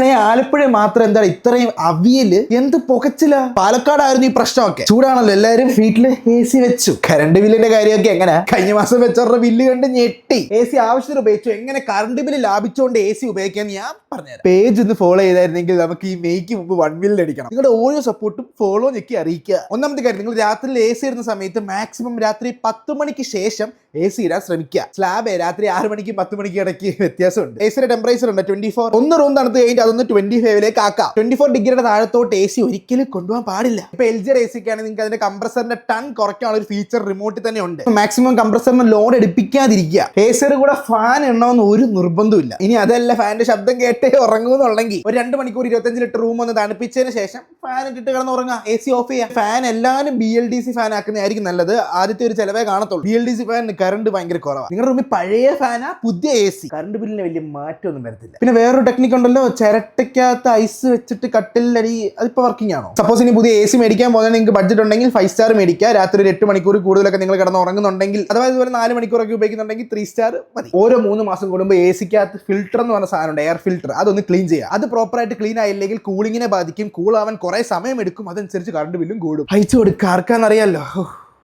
ആലപ്പുഴ മാത്രം എന്താണ് ഇത്രയും അവിയല് എന്ത് പുകച്ചില്ല. പാലക്കാടായിരുന്നു ഈ പ്രശ്നമൊക്കെ. ചൂടാണല്ലോ, എല്ലാവരും വീട്ടില് AC വെച്ചു. കറണ്ട് ബില്ലിന്റെ കാര്യമൊക്കെ എങ്ങനെ കഴിഞ്ഞ മാസം വെച്ചവരുടെ ബില്ല് കണ്ട് ഞെട്ടി. AC ആവശ്യത്തിന് ഉപയോഗിച്ചു. എങ്ങനെ കറണ്ട് ബില്ല് ലാഭിച്ചുകൊണ്ട് AC ഉപയോഗിക്കാന്ന് ഞാൻ പറഞ്ഞുതരാം. പേജ് ഒന്ന് ഫോളോ ചെയ്തായിരുന്നെങ്കിൽ നമുക്ക് ഈ മെയ്ക്ക് മുമ്പ് 1 മില്യൺ അടിക്കണം. നിങ്ങളുടെ ഓരോ സപ്പോർട്ടും ഫോളോ ഞെക്കി അറിയിക്കുക. ഒന്നാമത്തെ കാര്യം, നിങ്ങൾ രാത്രി AC ഇടുന്ന സമയത്ത് മാക്സിമം രാത്രി 10 മണിക്ക് ശേഷം AC ഇടാൻ ശ്രമിക്കുക. സ്ലാബ് രാത്രി 6 മണിക്കും 10 മണിക്കും ഇടയ്ക്ക് വ്യത്യാസമുണ്ട്. AC ടെമ്പറേച്ചർ ഉണ്ട് 24. ഒന്ന് റൂം തണുത്ത് കഴിഞ്ഞിട്ട് അതൊന്ന് 25 ആക്കാം. 24 ഡിഗ്രിയുടെ താഴത്തോട്ട് AC ഒരിക്കലും കൊണ്ടുപോകാൻ പാടില്ല. ഇപ്പൊ LG AC ക്ക് ആണെങ്കിൽ നിങ്ങൾക്ക് അതിന്റെ കംപ്രസറിന്റെ ടൺ കുറയ്ക്കാനുള്ള ഒരു ഫീച്ചർ റിമോട്ടിൽ തന്നെ ഉണ്ട്. മാക്സിമം കംപ്രസറിന് ലോഡ് എടുപ്പിക്കാതിരിക്കുക. AC കൂടെ ഫാൻ ഇടണമെന്ന് ഒരു നിർബന്ധമില്ല. ഇനി അതല്ല, ഫാനിന്റെ ശബ്ദം കേട്ടേ ഉറങ്ങുന്നുണ്ടെങ്കിൽ ഒരു 2 മണിക്കൂർ 25 ലിറ്റർ റൂം ഒന്ന് തണുപ്പിച്ചതിന് ശേഷം ഫാൻ ഇട്ടിട്ട് കിടന്ന് ഉറങ്ങുക. AC ഓഫ് ചെയ്യുക. ഫാൻ എല്ലാവരും BLDC ഫാൻ ആക്കുന്നതായിരിക്കും നല്ലത്. ആദ്യത്തെ ഒരു ചിലവേ കാണത്തുള്ളൂ. BLDC ഫാൻ കറണ്ട് ഭയങ്കര കുറവാണ്. നിങ്ങളുടെ റൂമിൽ പഴയ ഫാനാ പുതിയ AC, കറണ്ട് ബില്ലിന് വലിയ മാറ്റമൊന്നും വരത്തില്ല. പിന്നെ വേറൊരു ടെക്നിക്ക് ഉണ്ടല്ലോ, ചിരട്ടയ്ക്കകത്ത് ഐസ് വെച്ചിട്ട് കട്ടിലടി. അതിപ്പോ വർക്കിംഗ് ആണോ? സപ്പോസ് ഇനി പുതിയ AC മേടിക്കാൻ പോകുന്നത് നിങ്ങൾക്ക് ബഡ്ജറ്റ് ഉണ്ടെങ്കിൽ 5 സ്റ്റാർ മേടിക്കുക. രാത്രി ഒരു 8 മണിക്കൂർ കൂടുതലൊക്കെ നിങ്ങൾ കിടന്ന് ഉറങ്ങുന്നുണ്ടെങ്കിൽ, അഥവാ ഇതുപോലെ 4 മണിക്കൂറൊക്കെ ഉപയോഗിക്കുന്നുണ്ടെങ്കിൽ 3 സ്റ്റാർ മതി. ഓരോ 3 മാസം കൂടുമ്പോൾ ACക്കകത്ത് ഫിൽറ്റർ എന്ന് പറഞ്ഞ സാധനം ഉണ്ട്, എയർ ഫിൽറ്റർ. അതൊന്ന് ക്ലീൻ ചെയ്യുക. അത് പ്രോപ്പറായിട്ട് ക്ലീൻ ആയില്ലെങ്കിൽ കൂളിങ്ങിനെ ബാധിക്കും. കൂൾ ആവാൻ കുറെ സമയം എടുക്കും. അതനുസരിച്ച് കറണ്ട് ബില്ലും കൂടും. അയച്ചു കൊടുക്കുക. ആർക്കാന്നറിയാലോ.